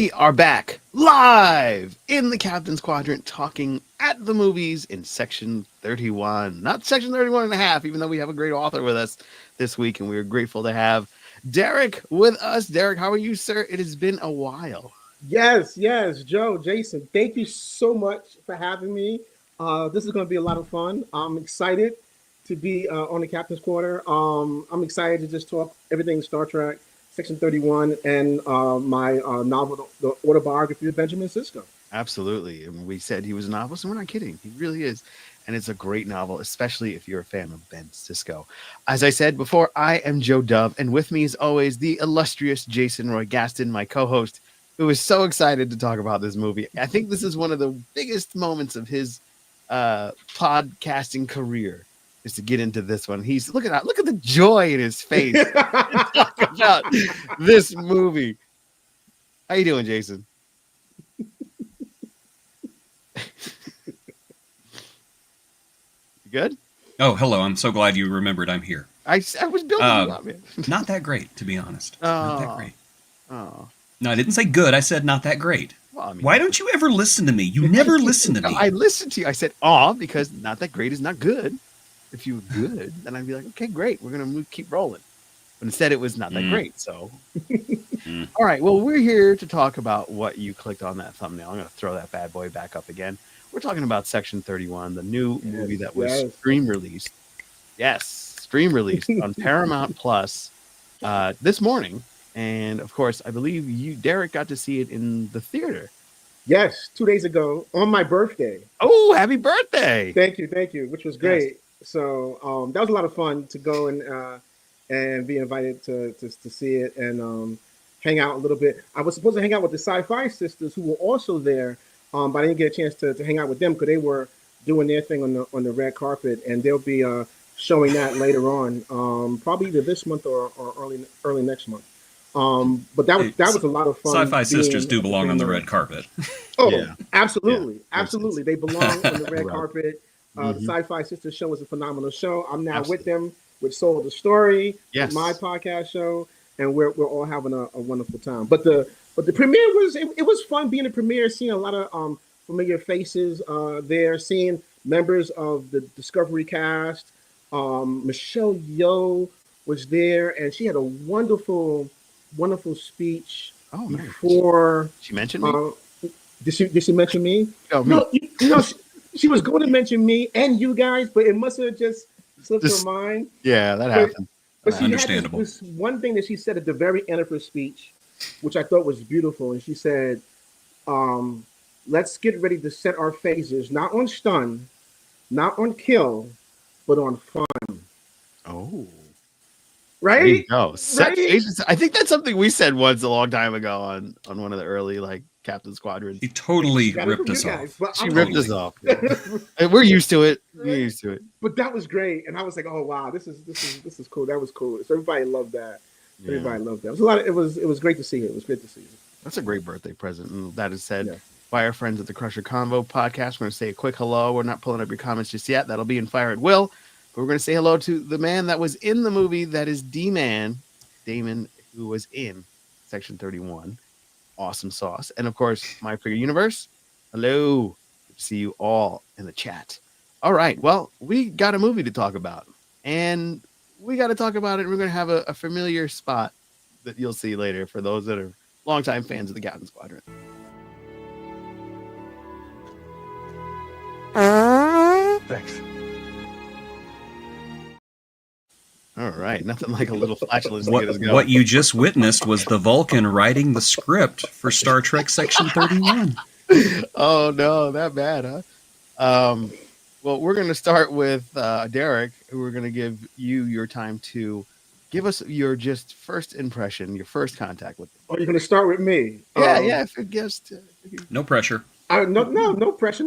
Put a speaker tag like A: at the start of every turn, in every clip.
A: We are back live in the Captain's Quadrant talking at the movies in section 31. Not section 31 and a half, even though we have a great author with us this week, and we are grateful to have Derek with us. Derek, how are you, sir? It has been a while.
B: Yes, Joe, Jason, thank you so much for having me. This is going to be a lot of fun. I'm excited to be on the Captain's Quarter. I'm excited to just talk everything Star Trek, Section 31, and my novel, the autobiography of Benjamin Sisko.
A: Absolutely. And we said he was a novelist, and we're not kidding. He really is. And it's a great novel, especially if you're a fan of Ben Sisko. As I said before, I am Joe Dove, and with me is always the illustrious Jason Roy Gaston, my co-host, who is so excited to talk about this movie. I think this is one of the biggest moments of his podcasting career, is to get into this one. He's look at the joy in his face to talk about this movie. How you doing, Jason? Good?
C: Oh, hello. I'm so glad you remembered I'm here.
A: I was building you up, man.
C: Not that great, to be honest. Not that great.
A: Oh.
C: No, I didn't say good. I said not that great.
A: Well, I mean,
C: why don't you ever listen to me? You never listen to me.
A: I listened to you. I said, because not that great is not good. If you were good, then I'd be like, okay, great. We're going to keep rolling. But instead, it was not that great. So, all right. Well, we're here to talk about what you clicked on that thumbnail. I'm going to throw that bad boy back up again. We're talking about Section 31, the new movie that was stream released. Yes, stream released on Paramount Plus this morning. And of course, I believe Derek, got to see it in the theater.
B: Yes, 2 days ago on my birthday.
A: Oh, happy birthday!
B: Thank you, which was great. Yes. So that was a lot of fun to go and be invited to see it and hang out a little bit. I was supposed to hang out with the Sci-Fi sisters who were also there. But I didn't get a chance to hang out with them because they were doing their thing on the red carpet, and they'll be showing that later on, probably either this month or early next month. But that was a lot of fun.
C: Sci-Fi sisters do belong on the red carpet.
B: Oh, yeah. Absolutely. They belong on the red carpet. The Sci-Fi Sisters show is a phenomenal show. I'm now with them with Soul of the Story, my podcast show, and we're all having a wonderful time. But the premiere was fun being a premiere, seeing a lot of familiar faces there, seeing members of the Discovery cast. Michelle Yeoh was there, and she had a wonderful speech before.
A: She mentioned me?
B: Did she mention me?
A: Oh,
B: no, she was going to mention me and you guys, but it must have just slipped her mind.
A: Yeah, that happened.
B: But she
C: understandable.
B: had this one thing that she said at the very end of her speech, which I thought was beautiful. And she said, let's get ready to set our phases, not on stun, not on kill, but on fun.
A: Oh.
B: Right?
A: No, set phases. I think that's something we said once a long time ago on one of the early Captain Squadrons.
C: He totally ripped us off.
A: She ripped us off. Yeah. We're used to it. We're used to it.
B: But that was great. And I was like, oh wow, this is cool. That was cool. So everybody loved that. Everybody loved that. It was it was great to see it. It was great to see it.
A: That's a great birthday present. And that is said by our friends at the Crusher Convo podcast. We're going to say a quick hello. We're not pulling up your comments just yet. That'll be in Fire at Will. But we're going to say hello to the man that was in the movie. That is D-Man, Damon, who was in Section 31. Awesome sauce. And of course, My Figure Universe. Hello. Good to see you all in the chat. All right. Well, we got a movie to talk about. And we got to talk about it. We're going to have a familiar spot that you'll see later for those that are longtime fans of the Captain Squadron. Thanks. All right. Nothing like a little flatulence to get us going.
C: What you just witnessed was the Vulcan writing the script for Star Trek Section 31.
A: Oh, no. That bad, huh? Well, we're going to start with Derek, who we're going to give you your time to give us your just first impression, your first contact with them.
B: Oh, you're going to start with me?
A: Yeah. If it gets
C: no pressure.
B: No pressure.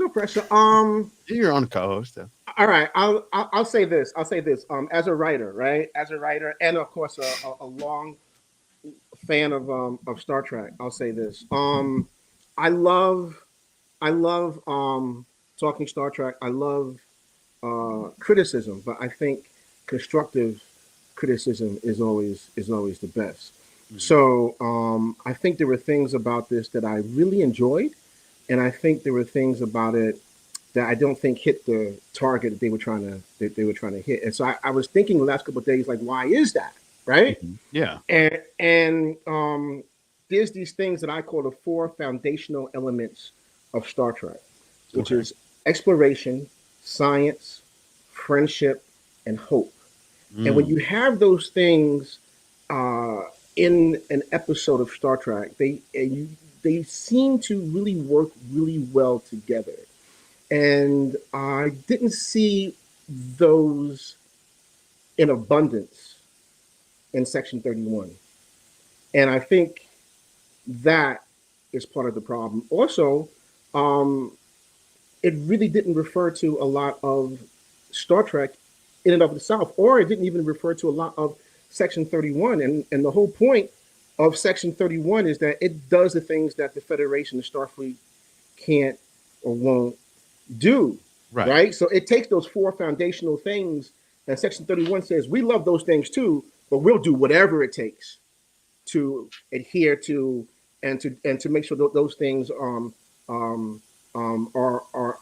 A: You're your own co-host. Though.
B: All right. I'll say this. As a writer, right? As a writer, and of course, a long fan of Star Trek. I'll say this. I love talking Star Trek. I love criticism, but I think constructive criticism is always the best. So I think there were things about this that I really enjoyed, and I think there were things about it that I don't think hit the target that they were trying to hit. And so I was thinking the last couple of days, like, why is that, right?
A: Yeah.
B: And there's these things that I call the 4 foundational elements of Star Trek, which is exploration, science, friendship, and hope. And when you have those things in an episode of Star Trek, they seem to really work really well together. And I didn't see those in abundance in Section 31. And I think that is part of the problem. Also, it really didn't refer to a lot of Star Trek in and of itself, or it didn't even refer to a lot of Section 31. And the whole point of Section 31 is that it does the things that the Federation, the Starfleet, can't or won't do. Right? So it takes those 4 foundational things, and Section 31 says, we love those things too, but we'll do whatever it takes to adhere to and to make sure that those things are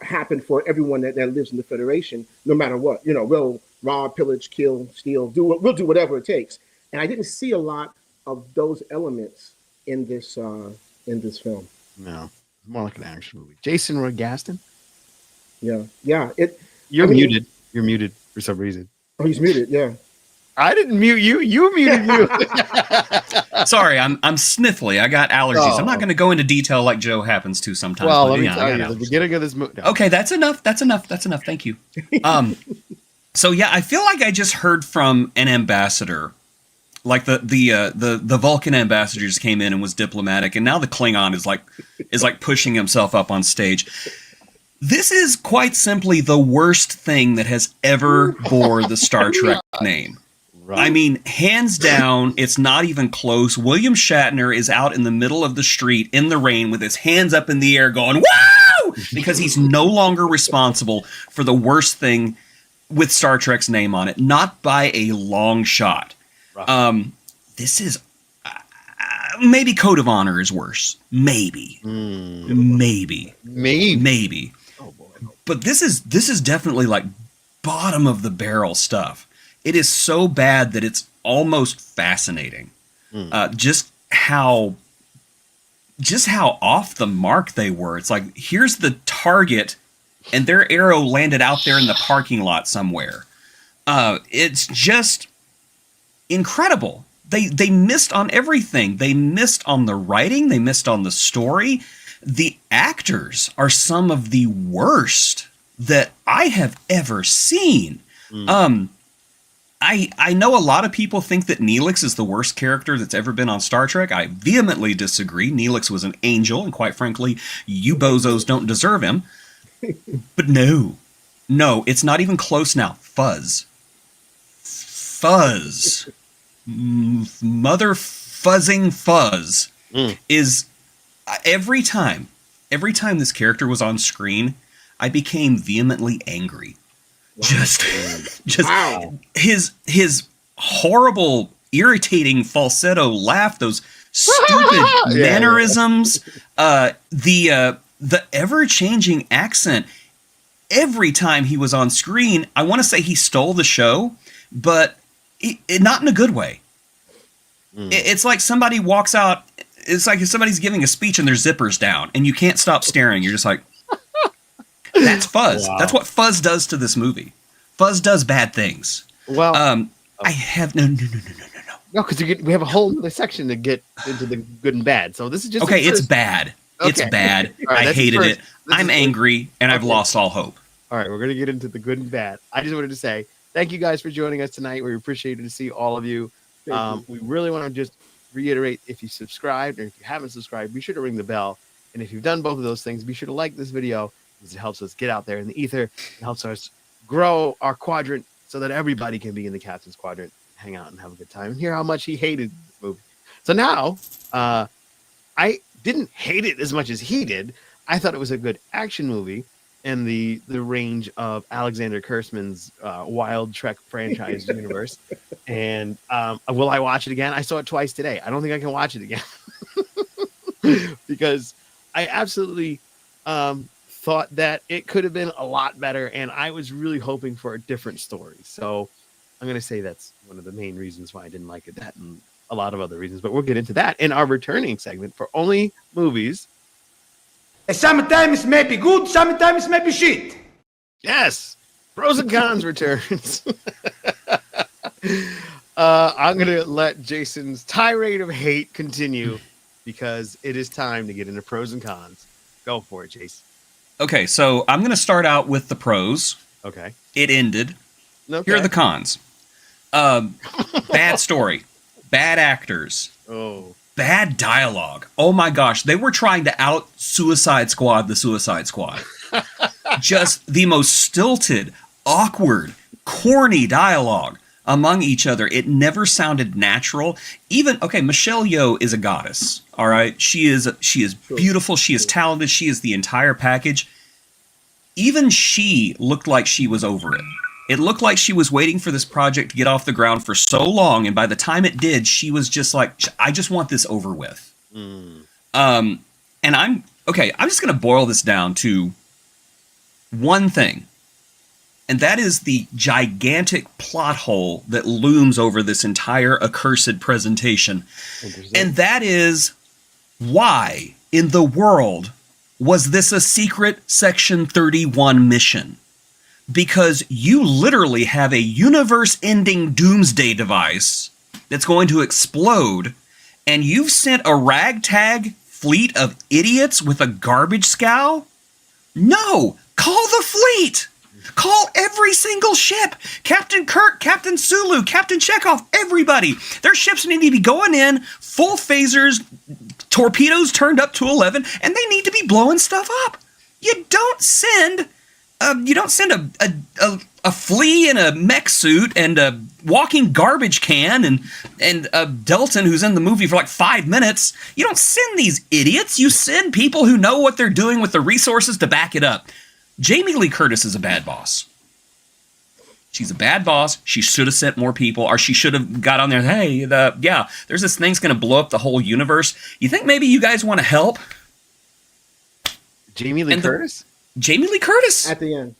B: happen for everyone that lives in the Federation, no matter what. We'll rob, pillage, kill, steal, we'll do whatever it takes. And I didn't see a lot of those elements in this film.
A: No, more like an action movie. Jason Roy Gaston.
B: Yeah.
A: You're muted. You're muted for some reason.
B: Oh, he's muted. Yeah.
A: I didn't mute you. You muted you.
C: Sorry, I'm sniffly. I got allergies. I'm not going to go into detail like Joe happens to sometimes.
A: Well, let me tell you, the beginning of this movie. No.
C: Okay, that's enough. Thank you. So yeah, I feel like I just heard from an ambassador, like the Vulcan ambassador just came in and was diplomatic, and now the Klingon is like pushing himself up on stage. This is quite simply the worst thing that has ever bore the Star Trek name. Right. I mean, hands down, it's not even close. William Shatner is out in the middle of the street in the rain with his hands up in the air going, "Wow!" because he's no longer responsible for the worst thing with Star Trek's name on it. Not by a long shot. Right. This is... maybe Code of Honor is worse. Maybe. Maybe. Oh, boy. But this is definitely like bottom of the barrel stuff. It is so bad that it's almost fascinating. Just how off the mark they were. It's like, here's the target, and their arrow landed out there in the parking lot somewhere. It's just incredible. They missed on everything. They missed on the writing. They missed on the story. The actors are some of the worst that I have ever seen. I know a lot of people think that Neelix is the worst character that's ever been on Star Trek. I vehemently disagree. Neelix was an angel, and quite frankly, you bozos don't deserve him. But no, it's not even close now. Fuzz. Mother fuzzing Fuzz is... Every time this character was on screen, I became vehemently angry. Wow. Just wow. His horrible, irritating falsetto laugh, those stupid mannerisms, the ever-changing accent. Every time he was on screen, I want to say he stole the show, but not in a good way. It's like somebody walks out. It's like if somebody's giving a speech and their zipper's down, and you can't stop staring. You're just like, that's Fuzz. Wow. That's what Fuzz does to this movie. Fuzz does bad things. Well, I have no.
A: No, because we have a whole other section to get into the good and bad. So this is just
C: okay. It's bad. Okay. It's bad. Right, I hated it. I'm angry, and I've lost all hope.
A: All right, we're gonna get into the good and bad. I just wanted to say thank you guys for joining us tonight. We appreciate to see all of you. We really want to just reiterate, if you subscribed or if you haven't subscribed, be sure to ring the bell. And if you've done both of those things, be sure to like this video because it helps us get out there in the ether. It helps us grow our quadrant so that everybody can be in the captain's quadrant, hang out and have a good time and hear how much he hated this movie. So now, I didn't hate it as much as he did. I thought it was a good action movie. and the range of Alexander Kurtzman's Wild Trek franchise universe. And will I watch it again? I saw it twice today. I don't think I can watch it again because I absolutely thought that it could have been a lot better, and I was really hoping for a different story. So I'm going to say that's one of the main reasons why I didn't like it. That and a lot of other reasons, but we'll get into that in our returning segment for Only Movies.
D: Sometimes may be good, sometimes may be shit.
A: Yes, Pros and Cons returns. I'm going to let Jason's tirade of hate continue because it is time to get into Pros and Cons. Go for it, Jason.
C: Okay, so I'm going to start out with the pros.
A: Okay.
C: It ended.
A: Okay.
C: Here are the cons. Bad story. Bad actors.
A: Oh.
C: Bad dialogue. Oh my gosh. They were trying to out Suicide Squad the Suicide Squad. Just the most stilted, awkward, corny dialogue among each other. It never sounded natural. Even, okay, Michelle Yeoh is a goddess. All right. She is beautiful. She is talented. She is the entire package. Even she looked like she was over it. It looked like she was waiting for this project to get off the ground for so long, and by the time it did, she was just like, I just want this over with. And I'm just going to boil this down to one thing, and that is the gigantic plot hole that looms over this entire accursed presentation. And that is, why in the world was this a secret Section 31 mission? Because you literally have a universe-ending doomsday device that's going to explode, and you've sent a ragtag fleet of idiots with a garbage scow? No! Call the fleet! Call every single ship! Captain Kirk, Captain Sulu, Captain Chekhov, everybody! Their ships need to be going in, full phasers, torpedoes turned up to 11, and they need to be blowing stuff up. You don't send a flea in a mech suit and a walking garbage can and Delton, who's in the movie for like 5 minutes. You don't send these idiots. You send people who know what they're doing with the resources to back it up. Jamie Lee Curtis is a bad boss. She's a bad boss. She should have sent more people, or she should have got on there. Hey, there's this thing's going to blow up the whole universe. You think maybe you guys want to help?
A: Jamie Lee Curtis?
C: Jamie Lee Curtis.
B: At the end.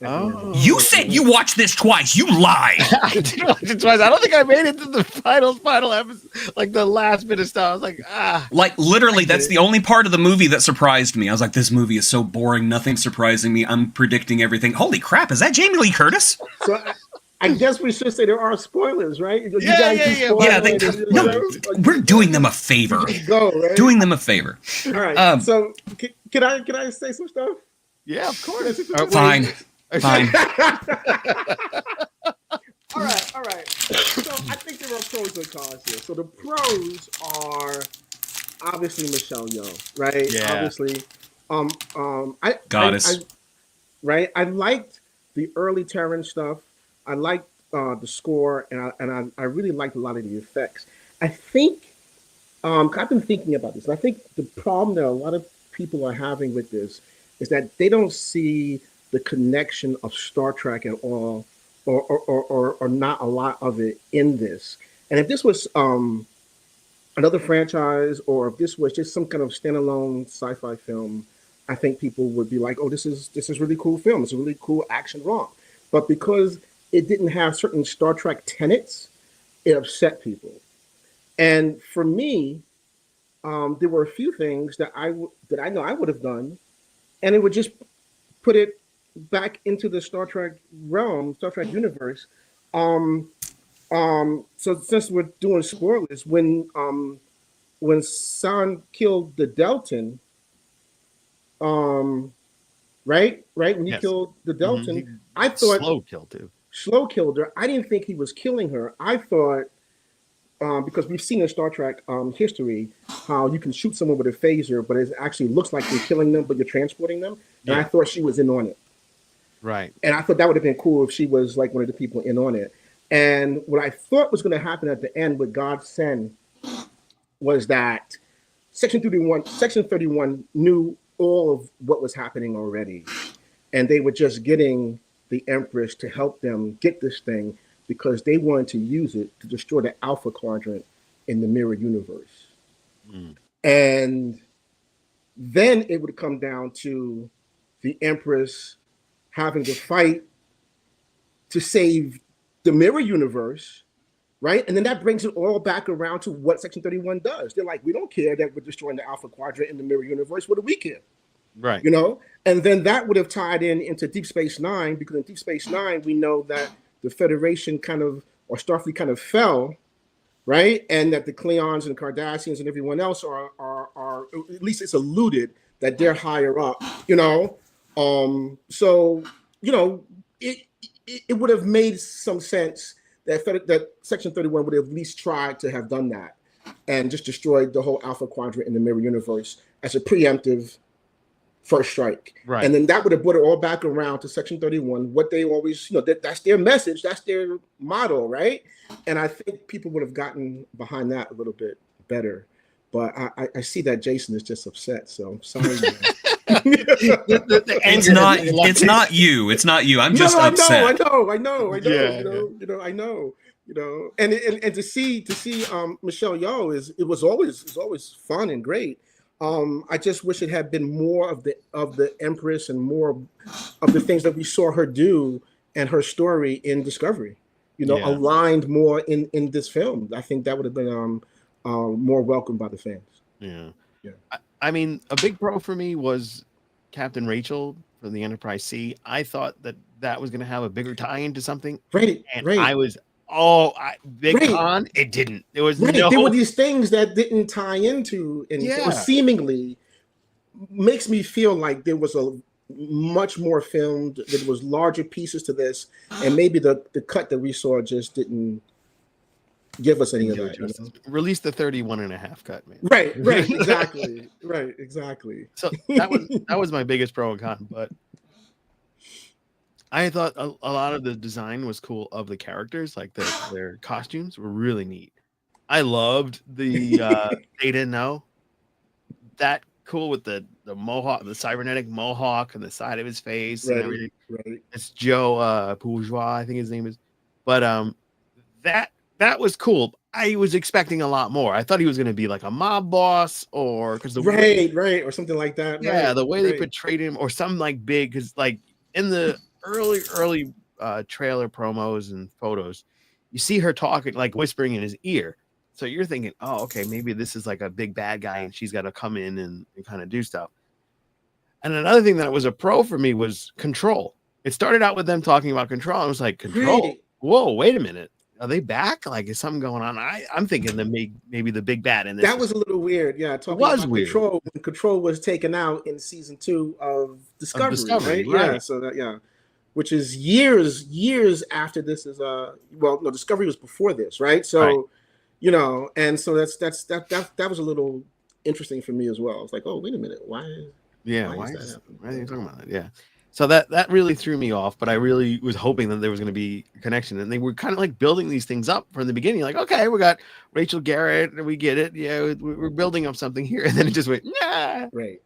A: Oh.
C: You said you watched this twice. You lied.
A: I did watch it twice. I don't think I made it to the final episode, like the last bit of stuff. I was like,
C: Like, literally, that's the only part of the movie that surprised me. I was like, this movie is so boring. Nothing's surprising me. I'm predicting everything. Holy crap, is that Jamie Lee Curtis?
B: So I guess we should say there are spoilers, right?
C: Yeah, we're doing them a favor.
B: Go, right?
C: Doing them a favor.
B: All right. So can I say some stuff?
A: Yeah, of course.
C: Fine. Fine.
B: All right. So I think there are pros and cons here. So the pros are obviously Michelle Yeoh, right?
A: Yeah.
B: Obviously,
C: Goddess.
B: I liked the early Terran stuff. I liked the score, and I really liked a lot of the effects. I think I've been thinking about this, and I think the problem that a lot of people are having with this is that they don't see the connection of Star Trek at all, or not a lot of it in this. And if this was another franchise, or if this was just some kind of standalone sci-fi film, I think people would be like, "Oh, this is really cool film. It's a really cool action ROM." But because it didn't have certain Star Trek tenets, it upset people. And for me, there were a few things that I know I would have done, and it would just put it back into the Star Trek realm, Star Trek universe. So since we're doing spoilers, when San killed the Deltan, right? When he killed the Deltan, I thought slow killed her. I didn't think he was killing her. I thought, because we've seen in Star Trek history how you can shoot someone with a phaser, but it actually looks like you're killing them, but you're transporting them. And I thought she was in on it.
A: Right.
B: And I thought that would have been cool if she was like one of the people in on it. And what I thought was going to happen at the end with Godsend was that Section 31 knew all of what was happening already, and they were just getting the Empress to help them get this thing because they wanted to use it to destroy the Alpha Quadrant in the mirror universe. And then it would come down to the Empress having to fight to save the mirror universe, right? And then that brings it all back around to what Section 31 does. They're like, we don't care that we're destroying the Alpha Quadrant in the mirror universe. What do we care?
A: Right.
B: You know? And then that would have tied into Deep Space Nine, because in Deep Space Nine, we know that the Federation or Starfleet kind of fell, right? And that the Klingons and Cardassians and everyone else are at least it's alluded that they're higher up, you know? So, you know, it would have made some sense that Section 31 would have at least tried to have done that and just destroyed the whole Alpha Quadrant in the mirror universe as a preemptive first strike.
A: Right.
B: And then that would have brought it all back around to Section 31, what they always, you know, that's their message, that's their motto, right? And I think people would have gotten behind that a little bit better. But I see that Jason is just upset, so I'm sorry.
C: It's not you. It's not you. I'm just upset.
B: I know. You know, and to see Michelle Yeoh it was always fun and great. I just wish it had been more of the Empress and more of the things that we saw her do and her story in Discovery. You know, aligned more in this film. I think that would have been more welcomed by the fans.
A: Yeah. I mean, a big pro for me was Captain Rachel from the Enterprise C. I thought that was going to have a bigger tie into something.
B: Right.
A: I was con. It didn't. There was
B: there were these things that didn't tie into, and or seemingly makes me feel like there was a much more filmed. There was larger pieces to this, and maybe the cut that we saw just didn't give us any of that. You know?
A: Release the 31.5 cut, man.
B: Right, exactly.
A: So that was my biggest pro and con, but I thought a lot of the design was cool of the characters, like their costumes were really neat. I loved the Data No. That cool with the mohawk, the cybernetic mohawk on the side of his face and everything.
B: Right.
A: It's Joe Bourgeois, I think his name is. But that was cool. I was expecting a lot more. I thought he was going to be like a mob boss, or because
B: or something like that.
A: Yeah, the way they portrayed him, or something like big, because like in the early trailer promos and photos, you see her talking, like whispering in his ear. So you're thinking, oh, okay, maybe this is like a big bad guy, and she's got to come in and kind of do stuff. And another thing that was a pro for me was Control. It started out with them talking about Control. I was like, Control.
B: Right.
A: Whoa, wait a minute. Are they back? Like, is something going on? I'm thinking maybe the big bad in this.
B: That was a little weird. Yeah,
A: it was weird.
B: Control was taken out in season 2 of Discovery, right? Yeah, so that which is years after this is Discovery was before this, right? So you know, and so that was a little interesting for me as well. I was like, oh, wait a minute, why are you talking about that? Yeah. So that really threw me off, but I really was hoping that there was going to be a connection, and they were kind of like building these things up from the beginning. Like, okay, we got Rachel Garrett, and we get it. Yeah, we're building up something here, and then it just went, nah. Right.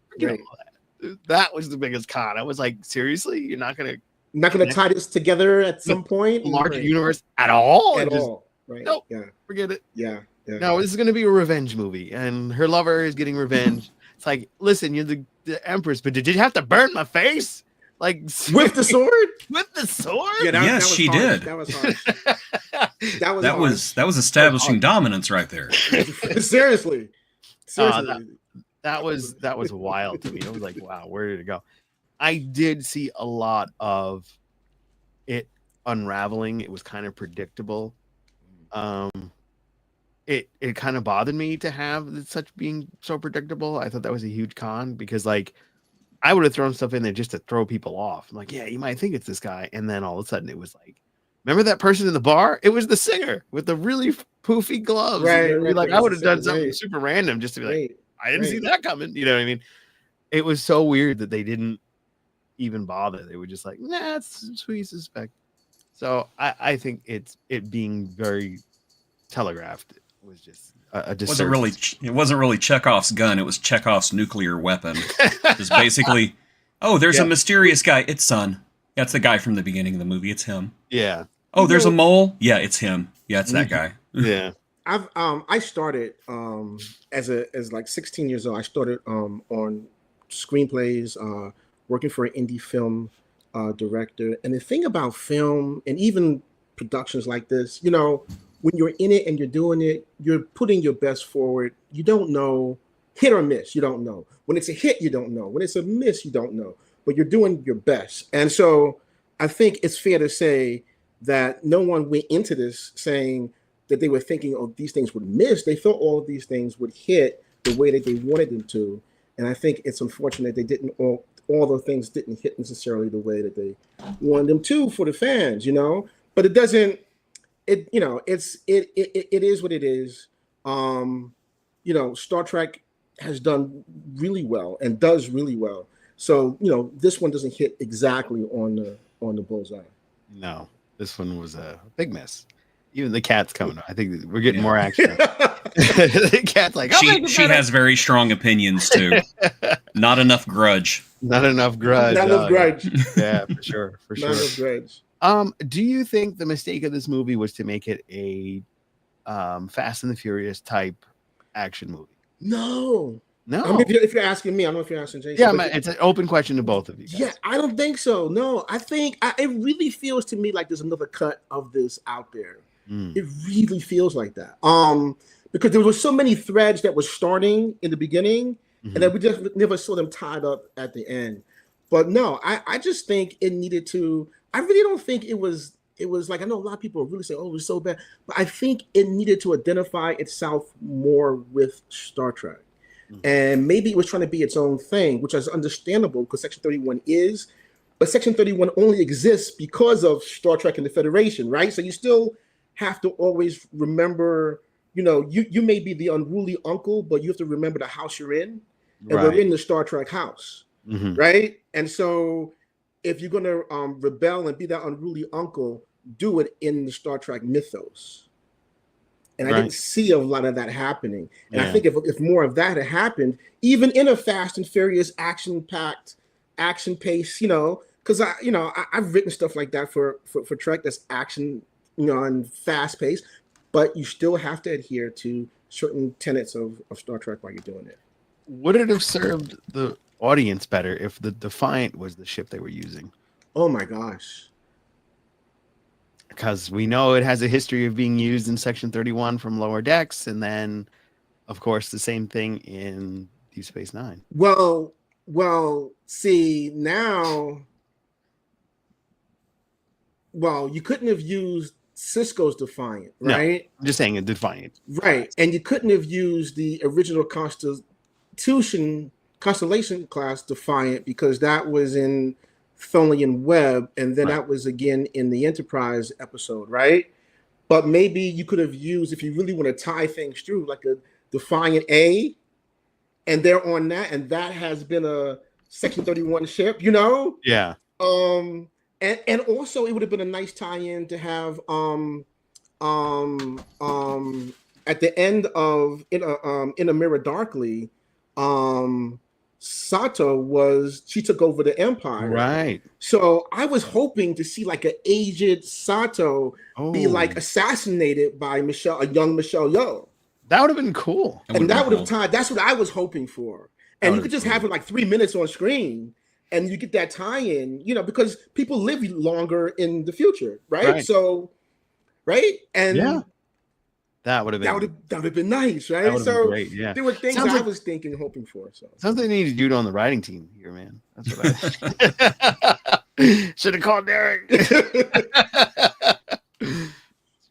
A: That was the biggest con. I was like, seriously, you're not gonna
B: tie this together at some point,
A: larger universe at all?
B: At all. Right.
A: Nope.
B: Yeah.
A: Forget it.
B: Yeah.
A: No, this is gonna be a revenge movie, and her lover is getting revenge. It's like, listen, you're the Empress, but did you have to burn my face? Like
B: with the sword?
A: With the sword?
C: Yeah, that
B: she
C: harsh.
B: Did. That was harsh.
C: that was establishing dominance right there.
B: Seriously.
A: That was wild to me. I was like, wow, where did it go? I did see a lot of it unraveling. It was kind of predictable. It kind of bothered me to have such being so predictable. I thought that was a huge con, because like I would have thrown stuff in there just to throw people off. I'm like, yeah, you might think it's this guy, and then all of a sudden it was like, remember that person in the bar? It was the singer with the really poofy gloves.
B: Right.
A: Like I would have done something super random just to be like, I didn't see that coming. You know what I mean? It was so weird that they didn't even bother. They were just like, nah, it's who you suspect. So I think it being very telegraphed was just a disservice.
C: It wasn't really Chekhov's gun. It was Chekhov's nuclear weapon. Just basically, there's a mysterious guy. It's Son. That's the guy from the beginning of the movie. It's him.
A: Yeah.
C: Oh, there's a mole. Yeah, it's him. Yeah, it's that guy.
A: Yeah.
B: I started as like 16 years old. I started on screenplays, working for an indie film director. And the thing about film and even productions like this, you know, when you're in it and you're doing it, you're putting your best forward. You don't know, hit or miss, you don't know. When it's a hit, you don't know. When it's a miss, you don't know. But you're doing your best. And so I think it's fair to say that no one went into this saying that they were thinking, oh, these things would miss. They thought all of these things would hit the way that they wanted them to. And I think it's unfortunate they didn't all the things didn't hit necessarily the way that they wanted them to for the fans, you know. But it doesn't. It is what it is. You know, Star Trek has done really well and does really well. So you know, this one doesn't hit exactly on the bullseye.
A: No, this one was a big miss. Even the cat's coming. I think we're getting more action. The cat's like,
C: she has very strong opinions too. Not enough grudge.
A: Not enough grudge.
B: Not enough grudge.
A: Yeah, for sure. For sure.
B: Not enough grudge.
A: Do you think the mistake of this movie was to make it a Fast and the Furious type action movie?
B: No.
A: No.
B: I mean, if you're asking me, I don't know if you're asking Jason.
A: Yeah, it's an open question to both of you guys.
B: Yeah, I don't think so. No, I think it really feels to me like there's another cut of this out there. It really feels like that. Because there were so many threads that were starting in the beginning, and then we just never saw them tied up at the end. But no, I just think it needed to. I really don't think it was like, I know a lot of people are really saying, oh, it was so bad, but I think it needed to identify itself more with Star Trek. And maybe it was trying to be its own thing, which is understandable because Section 31 is, but Section 31 only exists because of Star Trek and the Federation, right? So you still have to always remember, you know, you may be the unruly uncle, but you have to remember the house you're in, and we're in the Star Trek house, right? And so if you're going to rebel and be that unruly uncle, do it in the Star Trek mythos. And I didn't see a lot of that happening. And I think if more of that had happened, even in a Fast and Furious action-packed, action pace, you know, because I've written stuff like that for Trek that's action, you know, and fast paced, but you still have to adhere to certain tenets of Star Trek while you're doing it.
A: Would it have served the audience better if the Defiant was the ship they were using?
B: Oh my gosh.
A: Because we know it has a history of being used in Section 31 from lower decks, and then, of course, the same thing in Deep Space Nine.
B: Well, see, now, you couldn't have used Sisko's Defiant, right?
A: No, I'm just saying a Defiant.
B: Right, and you couldn't have used the original Constellation class Defiant because that was in Tholian Web, and then that was again in the Enterprise episode, right? But maybe you could have used, if you really want to tie things through, like a Defiant A, and they're on that, and that has been a Section 31 ship, you know?
A: Yeah.
B: And also it would have been a nice tie-in to have at the end of In a Mirror Darkly, Sato she took over the Empire.
A: Right.
B: So I was hoping to see like an aged Sato be like assassinated by a young Michelle Yeoh.
A: That would have been cool.
B: And that would have tied, that's what I was hoping for. And you could just have it like 3 minutes on screen and you get that tie-in, you know, because people live longer in the future, right? So, and
A: that would have
B: been nice, right? So
A: been great, yeah.
B: There were things I was thinking, hoping for. So
A: something they need to do on the writing team here, man. That's what I should have called Derek.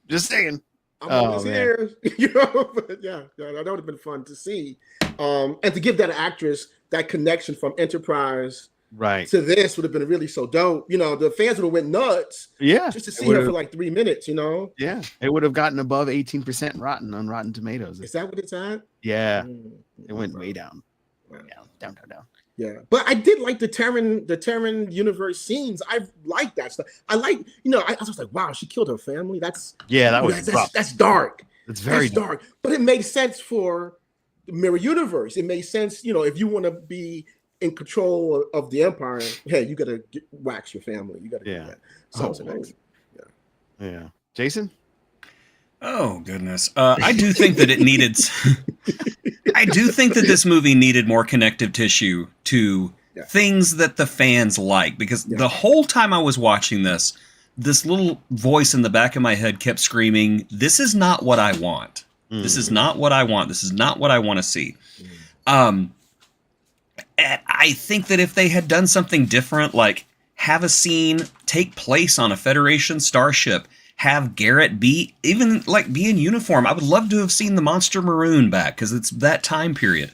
A: Just saying.
B: I'm always here, you know. But yeah, that would have been fun to see, and to give that actress that connection from Enterprise to this would have been really so dope. You know, the fans would have went nuts.
A: Yeah,
B: just to see her for like 3 minutes. You know.
A: Yeah, it would have gotten above 18% rotten on Rotten Tomatoes.
B: Is that what it's at?
A: Yeah, it went way down.
B: Wow.
A: Down.
B: Yeah, but I did like the Terran universe scenes. I liked that stuff. I was like, wow, she killed her family. That's
A: that was
B: that's dark.
A: It's very
B: dark. But it made sense for the mirror universe. It made sense, if you want to be in control of the Empire, hey, you got to wax your family. You got to do that. So,
A: yeah. Jason?
C: Oh, goodness. I do think that it needed... I do think that this movie needed more connective tissue to things that the fans like, because the whole time I was watching this little voice in the back of my head kept screaming, "This is not what I want. This is not what I want. This is not what I want to see." I think that if they had done something different, like have a scene take place on a Federation starship, have Garrett be in uniform. I would love to have seen the Monster Maroon back, because it's that time period.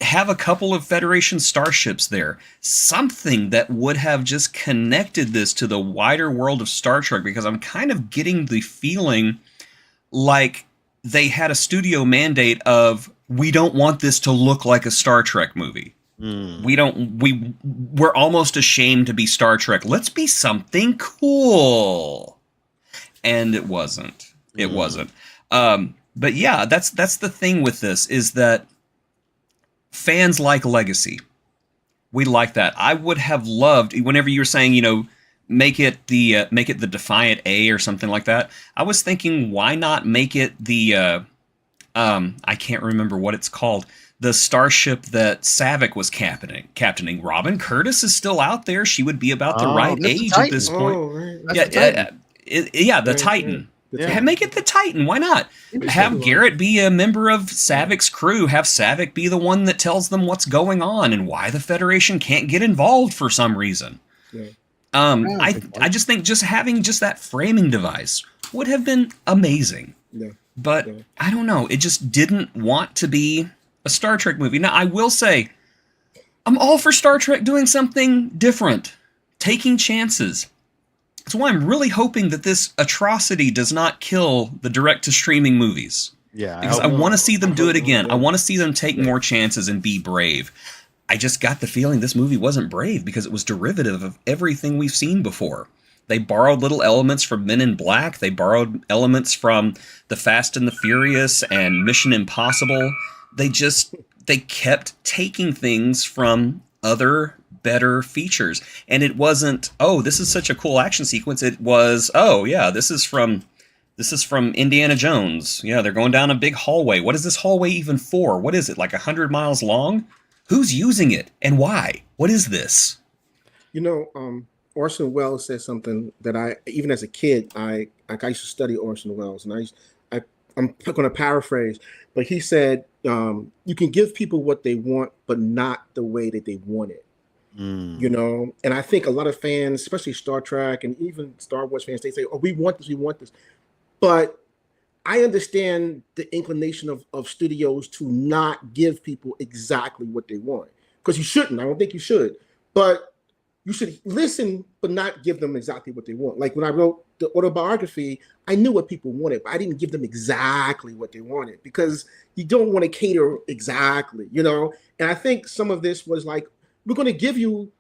C: Have a couple of Federation starships there. Something that would have just connected this to the wider world of Star Trek, because I'm kind of getting the feeling like they had a studio mandate of, we don't want this to look like a Star Trek movie. We're almost ashamed to be Star Trek. Let's be something cool. And it wasn't. It wasn't. But yeah, that's the thing with this, is that fans like legacy. We like that. I would have loved, whenever you were saying, make it the Defiant A or something like that. I was thinking, why not make it the I can't remember what it's called. The starship that Savick was captaining. Robin Curtis is still out there. She would be about the right age at this point. The Titan. Make it the Titan. Why not? Have Garrett be a member of Savick's crew. Have Savick be the one that tells them what's going on and why the Federation can't get involved for some reason. I just think having that framing device would have been amazing. But I don't know. It just didn't want to be a Star Trek movie. Now, I will say, I'm all for Star Trek doing something different, taking chances. That's why I'm really hoping that this atrocity does not kill the direct-to-streaming movies.
A: Yeah,
C: because I want to see them do it again. I want to see them take more chances and be brave. I just got the feeling this movie wasn't brave because it was derivative of everything we've seen before. They borrowed little elements from Men in Black. They borrowed elements from The Fast and the Furious and Mission Impossible. They kept taking things from other better features. And it wasn't, oh, this is such a cool action sequence. It was, oh yeah, this is from Indiana Jones. Yeah, they're going down a big hallway. What is this hallway even for? What is it, like 100 miles long? Who's using it and why? What is this?
B: Orson Welles said something that even as a kid, I used to study Orson Welles, and I'm going to paraphrase, but he said, you can give people what they want, but not the way that they want it. And I think a lot of fans, especially Star Trek and even Star Wars fans, they say, oh, we want this. But I understand the inclination of studios to not give people exactly what they want, because you shouldn't. I don't think you should. But you should listen, but not give them exactly what they want. Like when I wrote the autobiography, I knew what people wanted, but I didn't give them exactly what they wanted, because you don't want to cater exactly, And I think some of this was like, we're going to give you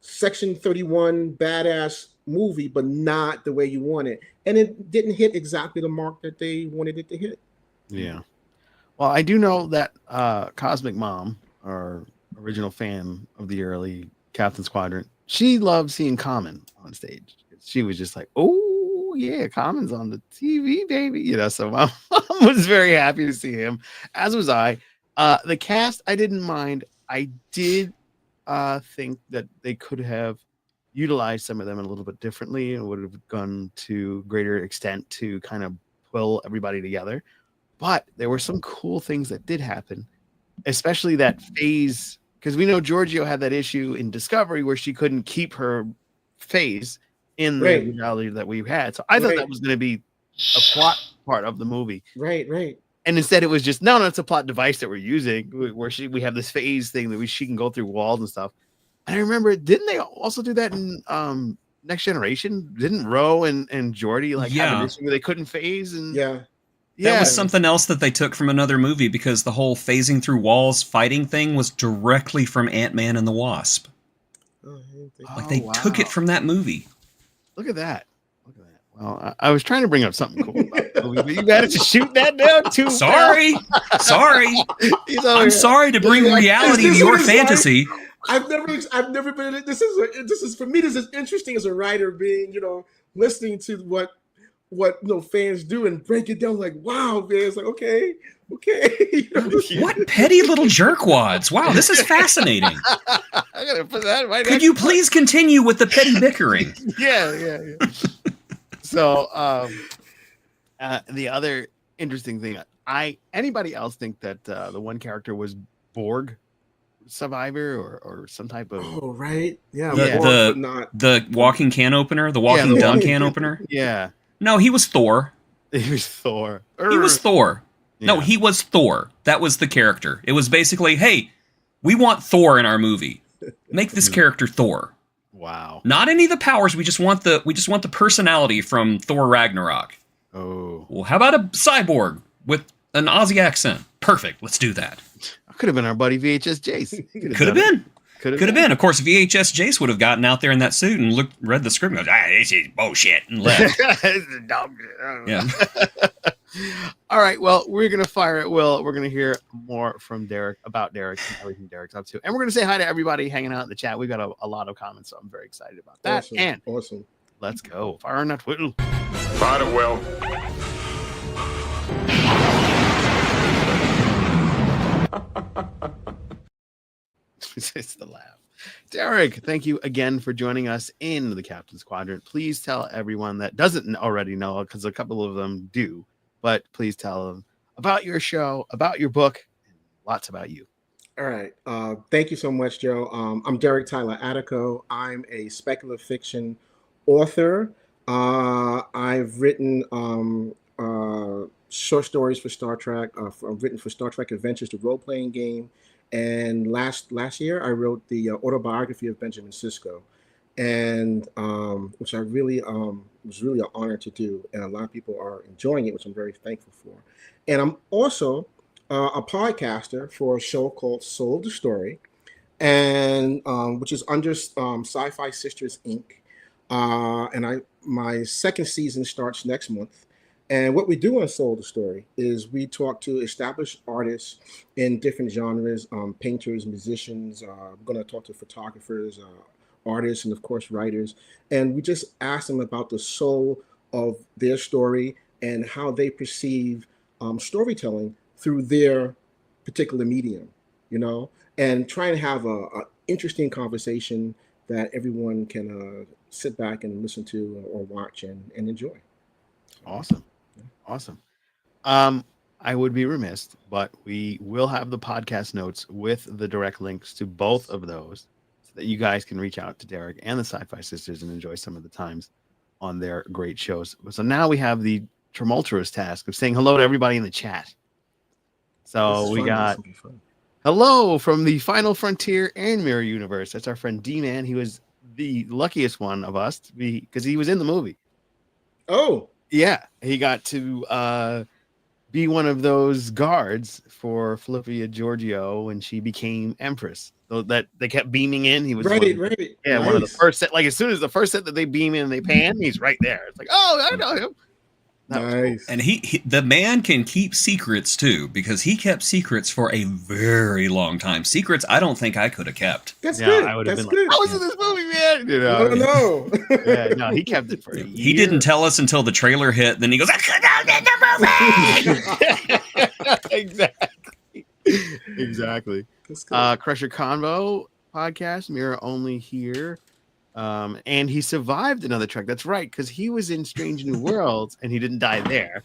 B: Section 31 badass movie, but not the way you want it. And it didn't hit exactly the mark that they wanted it to hit.
A: Yeah. Well, I do know that Cosmic Mom, our original fan of the early Captain Squadron, she loved seeing Common on stage. She was just like, oh yeah, Common's on the TV, baby. So my mom was very happy to see him, as was I. The cast, I didn't mind. I did think that they could have utilized some of them a little bit differently and would have gone to greater extent to kind of pull everybody together. But there were some cool things that did happen, especially that phase, because we know Georgiou had that issue in Discovery where she couldn't keep her phase in the reality that we had. So I thought that was going to be a plot part of the movie.
B: Right.
A: And instead it was just, no, it's a plot device that we're using where we have this phase thing that she can go through walls and stuff. And I remember, didn't they also do that in Next Generation? Didn't Ro and Geordi have an issue where they couldn't phase? And
C: that was something else that they took from another movie, because the whole phasing through walls fighting thing was directly from Ant-Man and the Wasp. They took it from that movie.
A: Look at that. Well, I was trying to bring up something cool about the movie, but you managed to shoot that down too.
C: Sorry. I'm sorry to bring reality to your fantasy.
B: I've never been. This is for me. This is interesting as a writer, being listening to what fans do and break it down. Like, wow, man, it's like okay.
C: What petty little jerkwads! Wow, this is fascinating.
A: I'm gonna put that in my
C: Could you please continue with the petty bickering?
A: Yeah. So, the other interesting thing, anybody else think that the one character was Borg survivor or some type of?
B: Oh, right, yeah.
C: The walking can opener, the walking dumb can opener.
A: Yeah.
C: No, he was Thor.
A: He was Thor.
C: He was Thor.
A: Yeah.
C: No, he was Thor. That was the character. It was basically, hey, we want Thor in our movie. Make this character Thor.
A: Wow.
C: Not any of the powers. We just want the personality from Thor Ragnarok.
A: Oh.
C: Well, how about a cyborg with an Aussie accent? Perfect. Let's do that.
A: Could have been our buddy VHS Jace.
C: Could have been. Could have been. Of course, VHS Jace would have gotten out there in that suit and read the script and goes, this is bullshit, and left.
A: This is dumb.
C: Yeah.
A: All right. Well, we're going to fire at Will. We're going to hear more from Derek about Derek and everything Derek's up to. And we're going to say hi to everybody hanging out in the chat. We've got a lot of comments, so I'm very excited about that.
B: Awesome.
A: Let's go. Fire on that Will.
E: Fire at Will.
A: It's the laugh. Derek, thank you again for joining us in the Captain's Quadrant. Please tell everyone that doesn't already know, because a couple of them do, but please tell them about your show, about your book, and lots about you.
B: All right. Thank you so much, Joe. I'm Derek Tyler Attico. I'm a speculative fiction author. I've written short stories for Star Trek. I've written for Star Trek Adventures, the role-playing game. And last year, I wrote the autobiography of Benjamin Sisko, and which I really was really an honor to do. And a lot of people are enjoying it, which I'm very thankful for. And I'm also a podcaster for a show called Soul of the Story, and which is under Sci-Fi Sisters Inc. And my second season starts next month. And what we do on Soul of the Story is we talk to established artists in different genres, painters, musicians. We're going to talk to photographers, artists, and of course writers. And we just ask them about the soul of their story and how they perceive storytelling through their particular medium, and trying to have a interesting conversation that everyone can sit back and listen to or watch and enjoy.
A: Awesome. I would be remiss, but we will have the podcast notes with the direct links to both of those so that you guys can reach out to Derek and the Sci-Fi Sisters and enjoy some of the times on their great shows. So now we have the tumultuous task of saying hello to everybody in the chat. So we got hello from the Final Frontier and Mirror Universe. That's our friend D-Man. He was the luckiest one of us because he was in the movie.
B: Oh,
A: yeah, he got to be one of those guards for Philippa Georgiou when she became Empress. So that they kept beaming in. He was
B: right.
A: Yeah, nice. One of the first set. Like as soon as the first set that they beam in, they pan. He's right there. It's like, oh, I know him.
B: Nice.
C: Cool. And he the man can keep secrets too, because he kept secrets for a very long time. Secrets I don't think I could have kept.
B: That's good.
A: I would have been
B: good.
A: like, I was in this movie, man.
B: No.
A: Yeah, no, he kept it for a year.
C: He didn't tell us until the trailer hit. Then he goes, I could have
A: in the movie. Exactly. Crusher Convo podcast, Mirror Only here. And he survived another Trek. That's right, because he was in Strange New Worlds and he didn't die there.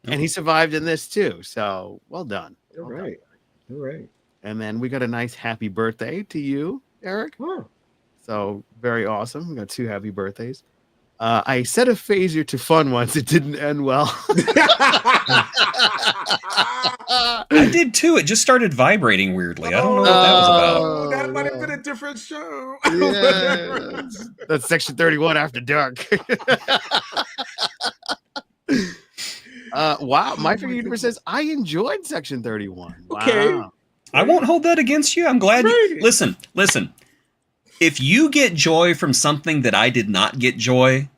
A: And he survived in this too. So well done.
B: You're right.
A: And then we got a nice happy birthday to you, Eric.
B: Oh.
A: So very awesome. We got 2 happy birthdays. I set a phaser to fun once. It didn't end well.
B: I
C: did too. It just started vibrating weirdly. I don't know what that was about.
B: That might have been a different show.
A: Yeah, that's Section 31 After Dark. Wow. My Favorite Universe says, I enjoyed Section 31. Wow.
B: Okay.
C: I won't hold that against you. I'm glad. Listen. If you get joy from something that I did not get joy,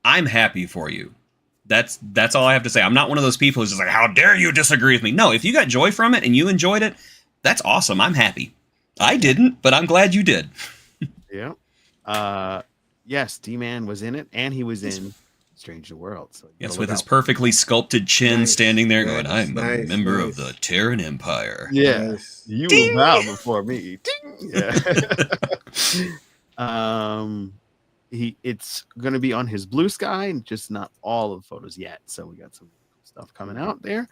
C: I'm happy for you. That's all I have to say. I'm not one of those people who's just like, how dare you disagree with me? No, if you got joy from it and you enjoyed it, that's awesome. I'm happy. I didn't, but I'm glad you did.
A: Yeah. Yes, D-Man was in it, and he was in Strange New World. So
C: yes, with his perfectly sculpted chin standing there going, I'm a member of the Terran Empire.
A: Yeah. You will bow before me. Yeah. It's going to be on his Blue Sky, and just not all of the photos yet. So we got some stuff coming out there.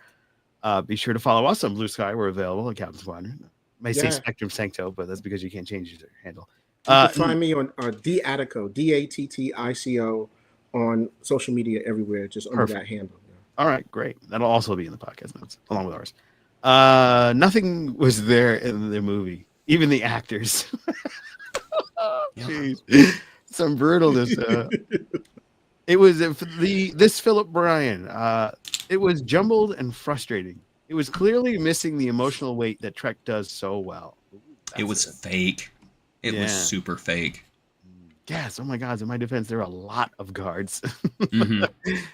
A: Be sure to follow us on Blue Sky. We're available at Captain Squadron. May say Spectrum Sancto, but that's because you can't change your handle.
B: You can find me on D Attico, Dattico, on social media everywhere, just under that handle.
A: All right, great. That'll also be in the podcast notes, along with ours. Nothing was there in the movie, even the actors. Jeez. Some brutalness. It was this Philip Bryan. It was jumbled and frustrating. It was clearly missing the emotional weight that Trek does so well.
C: It was fake. It was super fake.
A: Yes. Oh my God. In my defense, there are a lot of guards.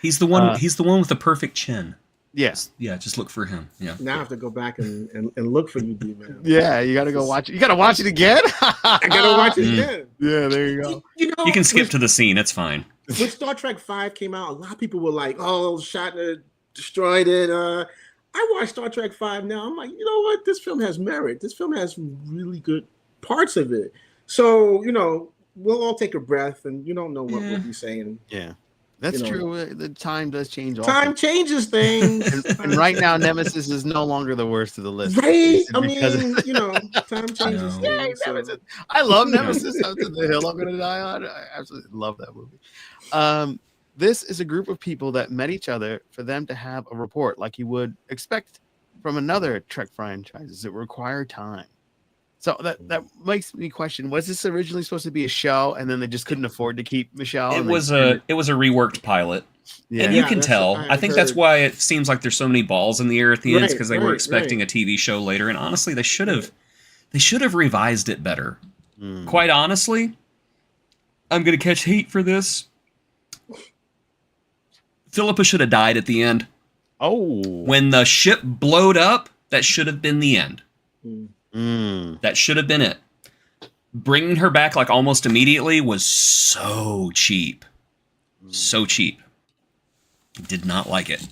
C: He's the one. He's the one with the perfect chin.
A: Yes.
C: Yeah. Just look for him. Yeah.
B: Now I have to go back and look for you, D-Man.
A: Yeah. You got to go watch it. You got to watch it again.
B: I got to watch it again.
A: Yeah. There you go.
C: You can skip to the scene. It's fine.
B: When Star Trek V came out, a lot of people were like, "Oh, Shatner destroyed it." I watched Star Trek V now. I'm like, you know what? This film has merit. This film has really good parts of it. So, we'll all take a breath, and you don't know what we'll be saying.
A: Yeah, that's true. The time does change.
B: Time changes things.
A: and right now, Nemesis is no longer the worst of the list.
B: Right? I mean, time changes things.
A: So. I love Nemesis. Up to the hill I'm going to die on. I absolutely love that movie. This is a group of people that met each other for them to have a report like you would expect from another Trek franchise. It required time. So that makes me question: was this originally supposed to be a show, and then they just couldn't afford to keep Michelle?
C: It was a reworked pilot, and you can tell. I think that's why it seems like there's so many balls in the air at the end, because they were expecting a TV show later. And honestly, they should have revised it better. Quite honestly, I'm gonna catch hate for this. Philippa should have died at the end.
A: Oh,
C: when the ship blowed up, that should have been the end. That should have been it. Bringing her back like almost immediately was so cheap. So cheap. Did not like it.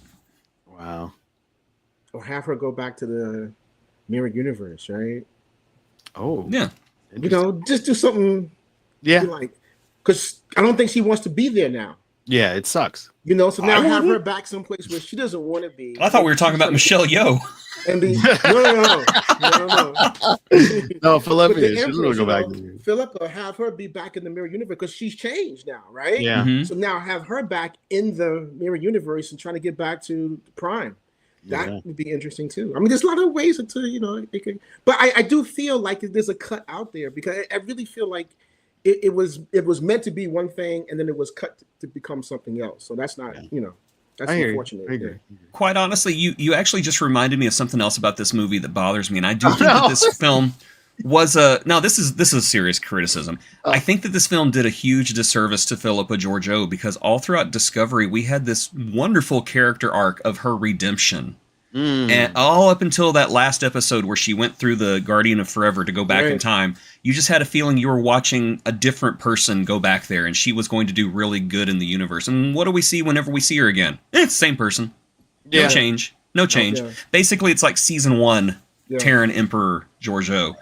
A: Wow.
B: Or have her go back to the mirror universe, right?
A: Oh.
C: Yeah.
B: Just do something.
A: Yeah.
B: Because I don't think she wants to be there now.
A: Yeah, it sucks.
B: So now have her back someplace where she doesn't want to be.
C: I thought we were talking about Michelle Yeoh.
B: And no.
A: No, Philippa go back.
B: Philippa, have her be back in the mirror universe because she's changed now, right?
A: Yeah.
B: So now have her back in the mirror universe and trying to get back to Prime. That would be interesting too. I mean, there's a lot of ways to it could, but I do feel like there's a cut out there because I really feel like it was meant to be one thing and then it was cut to become something else. So that's not that's unfortunate.
A: I agree.
C: Quite honestly, you actually just reminded me of something else about this movie that bothers me, and I do think that this film was this is a serious criticism. I think that this film did a huge disservice to Philippa Georgiou because all throughout Discovery we had this wonderful character arc of her redemption. And all up until that last episode where she went through the Guardian of Forever to go back in time, you just had a feeling you were watching a different person go back there, and she was going to do really good in the universe. And what do we see whenever we see her again? It's the same person. No change. No change. Okay. Basically, it's like season 1, Terran Emperor Georgiou.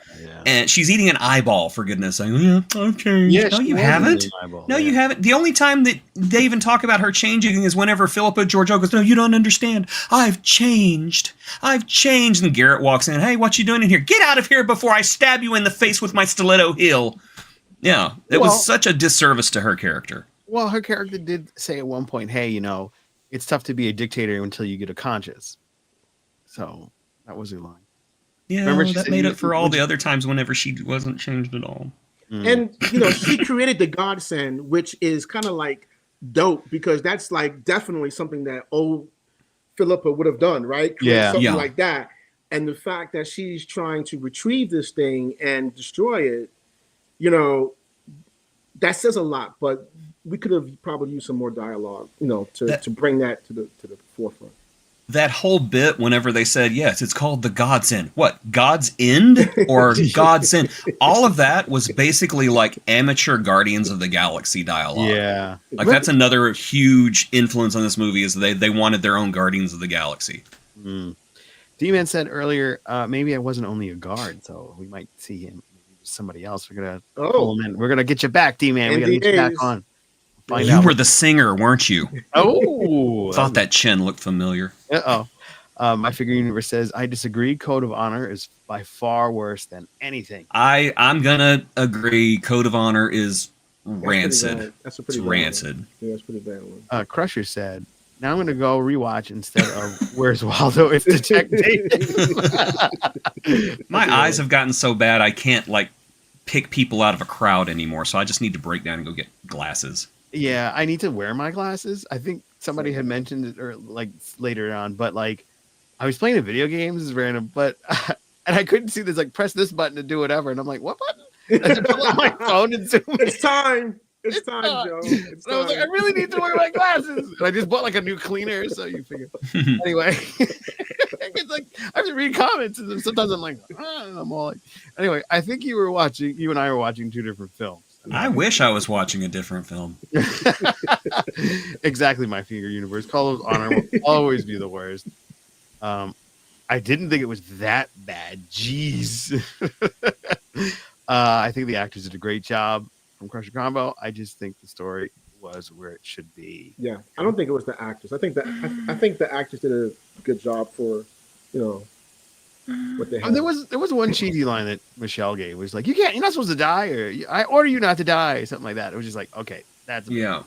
C: And she's eating an eyeball, for goodness sake. I've changed. Yeah, no, you haven't. No, you haven't. The only time that they even talk about her changing is whenever Philippa Georgiou goes, no, you don't understand. I've changed. I've changed. And Garrett walks in. Hey, what you doing in here? Get out of here before I stab you in the face with my stiletto heel. Yeah, it was such a disservice to her character.
A: Well, her character did say at one point, hey, it's tough to be a dictator until you get a conscience. So that was her line.
C: Yeah, remember that made up for all the other times whenever she wasn't changed at all.
B: And, she created the godsend, which is kind of like dope because that's like definitely something that old Philippa would have done, right? Something like that. And the fact that she's trying to retrieve this thing and destroy it, that says a lot. But we could have probably used some more dialogue, to bring that to the forefront.
C: That whole bit, whenever they said, yes, it's called the God's End. What? God's End or God's End? All of that was basically like amateur Guardians of the Galaxy dialogue.
A: Yeah.
C: Like, that's another huge influence on this movie, is they wanted their own Guardians of the Galaxy.
A: Mm. D-Man said earlier, maybe I wasn't only a guard, so we might see him. Somebody else. We're going to pull him in. We're going to get you back, D-Man. We got to get you back on.
C: You were the singer, weren't you?
A: Oh,
C: thought that chin looked familiar.
A: My Figure Universe says, I disagree. Code of Honor is by far worse than anything.
C: I'm gonna agree. Code of Honor is rancid.
B: That's a pretty
C: rancid.
B: One. Yeah, that's a pretty bad one.
A: Crusher said, now I'm gonna go rewatch instead of Where's Waldo? It's Detective.
C: My eyes have gotten so bad I can't pick people out of a crowd anymore. So I just need to break down and go get glasses.
A: Yeah, I need to wear my glasses. I think somebody had mentioned it or later on, but I was playing a video game. This is random, but and I couldn't see this press this button to do whatever, and I'm like, what button? I had to pull out my phone and zoom.
B: It's time. It's time, Joe. It's time.
A: I was like, I really need to wear my glasses. And I just bought a new cleaner, so you figure. Anyway, I have to read comments, and sometimes I'm like, and I'm all anyway. I think you and I were watching two different films.
C: I wish I was watching a different film.
A: Exactly, My Figure Universe. Call of Honor will always be the worst. I didn't think it was that bad. Jeez. I think the actors did a great job from Crusher Combo. I just think the story was where it should be.
B: Yeah, I don't think it was the actors. I think the actors did a good job for, what they had.
A: There was one cheesy line that Michelle gave, was like, you're not supposed to die, or I order you not to die, or something like that. It was just like, okay, that's
C: yeah.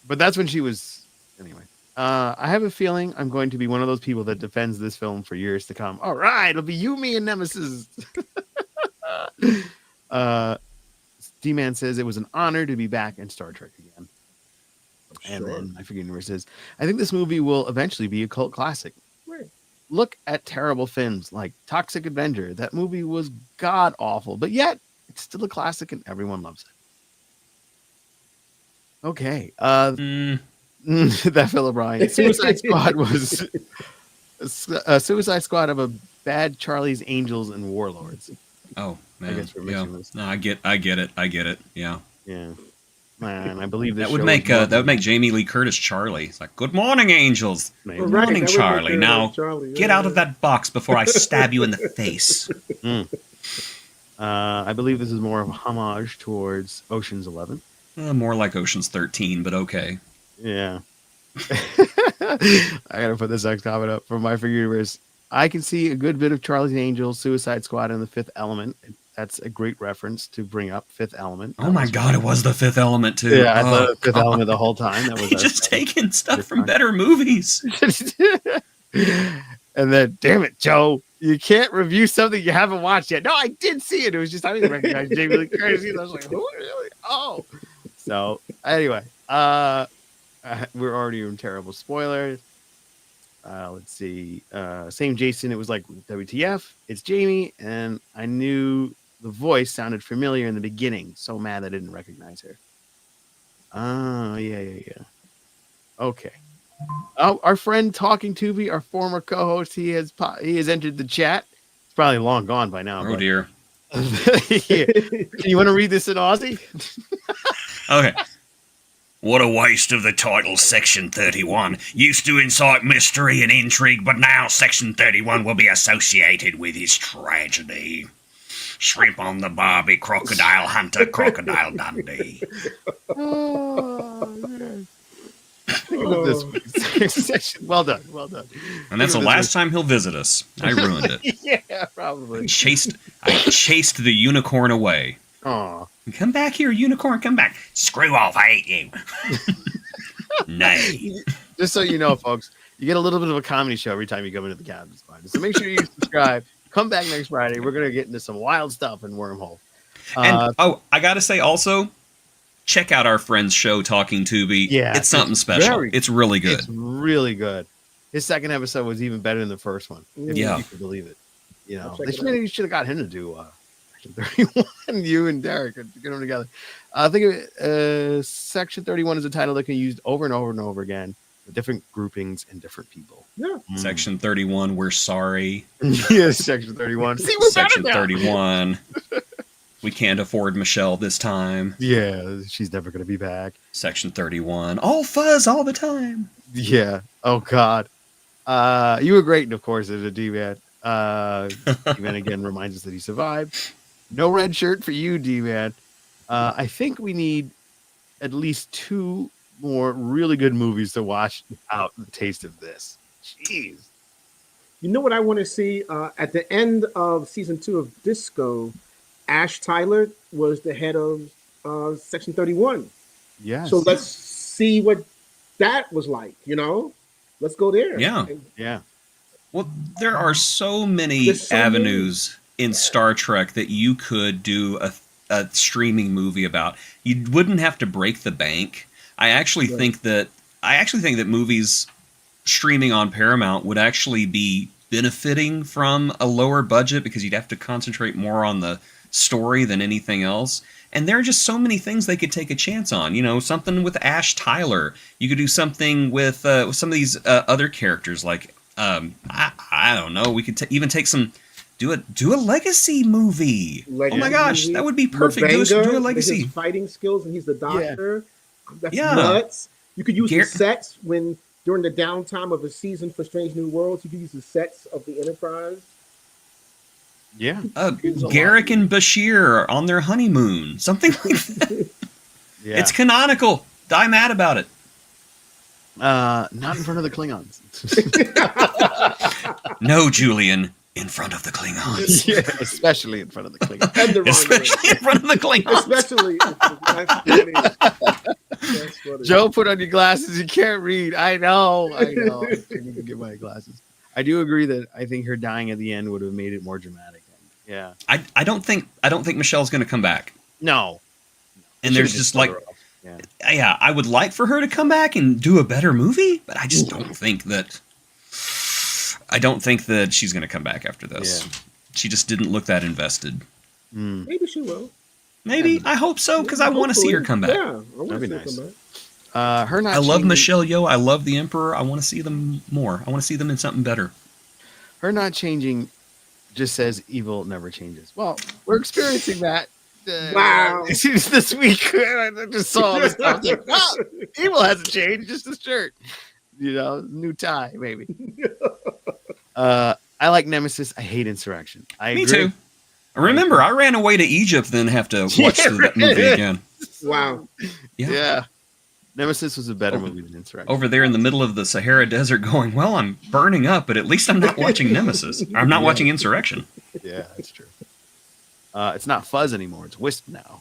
A: But that's when she was anyway. I have a feeling I'm going to be one of those people that defends this film for years to come. All right, it'll be you, me, and Nemesis. D-Man says it was an honor to be back in Star Trek again. And then My Figure Universe says, I think this movie will eventually be a cult classic.
B: Right.
A: Look at terrible films like Toxic Avenger. That movie was god awful, but yet it's still a classic and everyone loves it. Okay. That Phil O'Brien. Suicide Squad was a Suicide Squad of a bad Charlie's Angels and Warlords.
C: Oh man,
A: I guess we're mixing this.
C: No, I get it. Yeah.
A: Man, I believe
C: that would make Jamie Lee Curtis Charlie. It's like, good morning, Angels. Good morning, Charlie. Now get out of that box before I stab you in the face.
A: I believe this is more of a homage towards Ocean's 11.
C: More like Ocean's 13, but okay.
A: Yeah. I gotta put this next comment up from My Figure Universe. I can see a good bit of Charlie's Angels, Suicide Squad, and The Fifth Element. That's a great reference to bring up Fifth Element.
C: Oh my God, it was The Fifth Element too.
A: Yeah, I thought Fifth Element the whole time. That was
C: just taking stuff from better movies.
A: And then, damn it, Joe, you can't review something you haven't watched yet. No, I did see it. It was just I didn't recognize Jamie Lee Curtis. I was like, who really? Oh. So anyway, we're already in terrible spoilers. Let's see. Same Jason. It was like, WTF? It's Jamie, and I knew the voice sounded familiar in the beginning. So mad I didn't recognize her. Oh, yeah. Okay. Oh, our friend Talking Tubi, our former co-host, he has entered the chat. It's probably long gone by now.
C: Oh dear.
A: Yeah. You want to read this in Aussie?
C: Okay. What a waste of the title, Section 31. Used to incite mystery and intrigue, but now Section 31 will be associated with his tragedy. Shrimp on the barbie, crocodile hunter, crocodile Dundee.
A: Oh, man. Well done.
C: And that's the last time he'll visit us. I ruined it.
A: Yeah, probably.
C: I chased the unicorn away.
A: Aw.
C: Come back here, unicorn, come back. Screw off, I hate you. Nay.
A: Just so you know, folks, you get a little bit of a comedy show every time you come into the Captain's Party. So make sure you subscribe. Come back next Friday. We're going to get into some wild stuff in Wormhole.
C: And I got to say also, check out our friend's show, Talking Tubi.
A: Yeah.
C: It's something special. It's really good.
A: It's really good. His second episode was even better than the first one. If you could believe it. You know, they should have got him to do Section 31. You and Derek are get them together. Think of it. Section 31 is a title that can be used over and over and over again with different groupings and different people.
B: Yeah.
C: Section 31. We're sorry.
A: Yes, Section 31. See, we're
C: Section
A: better now.
C: 31. We can't afford Michelle this time.
A: Yeah, she's never going to be back.
C: Section 31. All fuzz all the time.
A: Yeah. Oh, God. You were great, of course, as a D-Man. D-Man again reminds us that he survived. No red shirt for you, D-Man. I think we need at least 2 more really good movies to wash out the taste of this. Jeez.
B: You know what I want to see? At the end of season 2 of Disco, Ash Tyler was the head of Section 31.
A: Yes.
B: So let's see what that was like, Let's go there.
C: Yeah.
A: Yeah.
C: Well, there are so many avenues in Star Trek that you could do a streaming movie about. You wouldn't have to break the bank. I actually think that movies streaming on Paramount would actually be benefiting from a lower budget because you'd have to concentrate more on the story than anything else. And there are just so many things they could take a chance on. Something with Ash Tyler. You could do something with some of these other characters, like I don't know. We could even take some. Do a legacy movie. Oh my gosh, that would be perfect. Do a legacy.
B: His fighting skills, and he's the doctor. That's nuts. You could use the sets during the downtime of a season for Strange New Worlds. You could use the sets of the Enterprise.
A: Yeah.
C: Garrick and Bashir on their honeymoon. Something like that.
A: Yeah.
C: It's canonical. Die mad about it.
A: Not in front of the Klingons.
C: No, Julian. In front of the Klingons.
A: Yeah, especially in front of the Klingons.
C: Especially in front of the Klingons.
B: Especially.
A: Joe, put on your glasses. You can't read. I know. I need to get my glasses. I do agree that I think her dying at the end would have made it more dramatic. Yeah.
C: I don't think Michelle's going to come back.
A: No.
C: And there's just like, yeah, I would like for her to come back and do a better movie, but I just don't think that. I don't think that she's going to come back after this. Yeah. She just didn't look that invested.
B: Maybe she will.
C: Maybe. I hope so, because I want to see her come back.
B: Yeah, that'd be nice.
C: I love Michelle Yeoh. I love the Emperor. I want to see them more. I want to see them in something better.
A: Her not changing just says evil never changes. Well, we're experiencing that.
B: Wow.
A: This week, I just saw all this stuff. Like, evil hasn't changed, just his shirt. New tie, maybe. I like Nemesis. I hate Insurrection. Me
C: too. Remember, I ran away to Egypt, then have to watch that movie again.
B: Wow.
A: Yeah. Nemesis was a better movie than Insurrection.
C: Over there in the middle of the Sahara Desert going, well, I'm burning up, but at least I'm not watching Nemesis. I'm not watching Insurrection.
A: Yeah, that's true. It's not Fuzz anymore. It's Wisp now.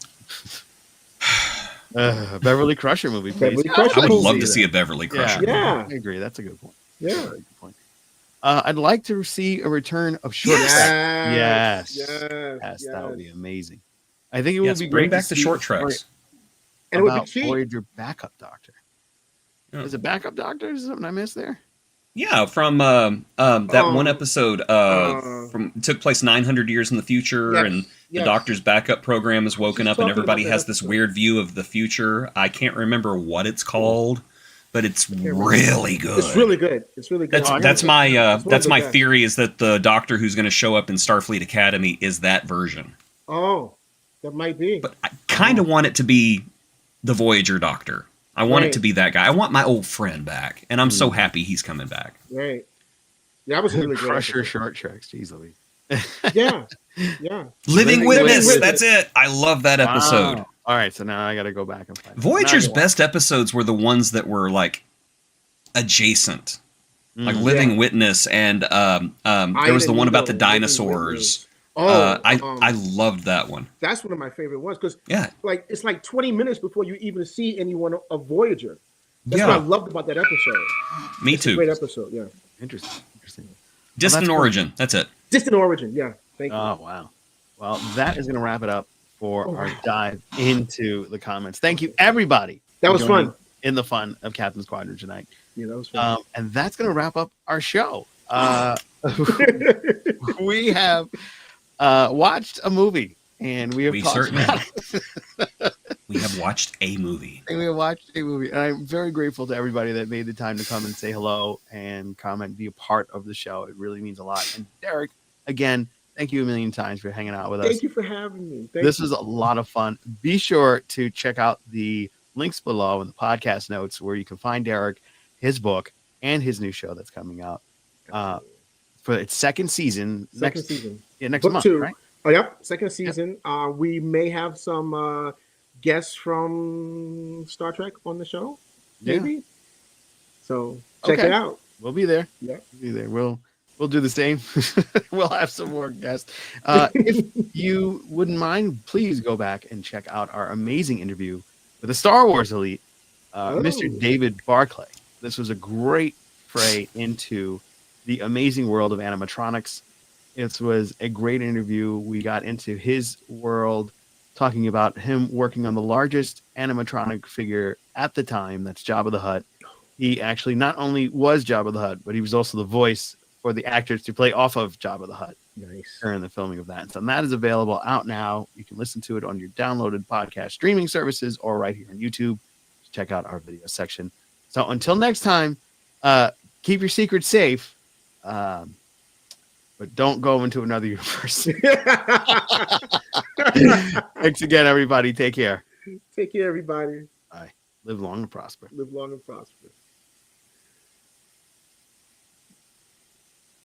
A: Beverly Crusher movie, please.
C: I would love to see a Beverly Crusher.
B: Yeah.
A: I agree. That's a good point.
B: Yeah.
A: Good point. I'd like to see a return of Short Trek. Yes. That would be amazing. I think it would be
C: bring
A: great
C: back the Short Treks.
B: And it would be cheap.
A: Voyager Backup Doctor. Is it Backup Doctor? Is something I missed there?
C: Yeah, from that one episode took place 900 years in the future, and the Doctor's backup program is woken up, and everybody has this weird view of the future. I can't remember what it's called, but it's really good.
B: It's really good.
C: That's my theory, is that the Doctor who's going to show up in Starfleet Academy is that version.
B: Oh, that might be.
C: But I kind of want it to be the Voyager Doctor. I want it to be that guy. I want my old friend back, and I'm so happy he's coming back.
B: Right. Yeah, I was really good.
A: Crusher Short Treks, easily.
B: Yeah.
C: Living Witness. That's it. I love that episode.
A: Wow. All right, so now I got to go back and find
C: Voyager's best episodes were the ones that were like adjacent, like Living Witness, and there was the one about the dinosaurs. I loved that one.
B: That's one of my favorite ones because it's like 20 minutes before you even see anyone of Voyager. That's what I loved about that episode.
C: Me too.
B: Great episode. Yeah.
A: Interesting.
C: Distant Origin. That's it.
B: Distant Origin. Yeah. Thank you.
A: Oh wow. Well, that is going to wrap it up for our dive into the comments. Thank you, everybody.
B: That was fun.
A: In the fun of Captain Squadron tonight.
B: Yeah, that was fun.
A: And that's going to wrap up our show. We have watched a movie and we have
C: We
A: talked
C: certainly
A: about
C: have. We have watched a movie.
A: And we have watched a movie. And I'm very grateful to everybody that made the time to come and say hello and comment, be a part of the show. It really means a lot. And Derek, again, thank you a million times for hanging out with us.
B: Thank you for having me.
A: This was a lot of fun. Be sure to check out the links below in the podcast notes where you can find Derek, his book, and his new show that's coming out for its second season. Next season. Yeah, next
B: book
A: month,
B: 2.
A: right?
B: Oh, yep. Second season. Yep. We may have some guests from Star Trek on the show. Maybe. Yeah. So check it out.
A: We'll be there.
B: Yeah.
A: We'll be there. We'll do the same. We'll have some more guests. If you wouldn't mind, please go back and check out our amazing interview with the Star Wars elite, Mr. David Barclay. This was a great foray into the amazing world of animatronics. It was a great interview. We got into his world, talking about him working on the largest animatronic figure at the time. That's Jabba the Hutt. He actually not only was Jabba the Hutt, but he was also the voice for the actors to play off of Jabba the Hutt.
B: Nice.
A: During the filming of that. And so that is available out now. You can listen to it on your downloaded podcast streaming services or right here on YouTube. Check out our video section. So until next time, keep your secrets safe. But don't go into another universe. Thanks again, everybody. Take care.
B: Take care, everybody.
A: Bye. Live long and prosper.
B: Live long and prosper.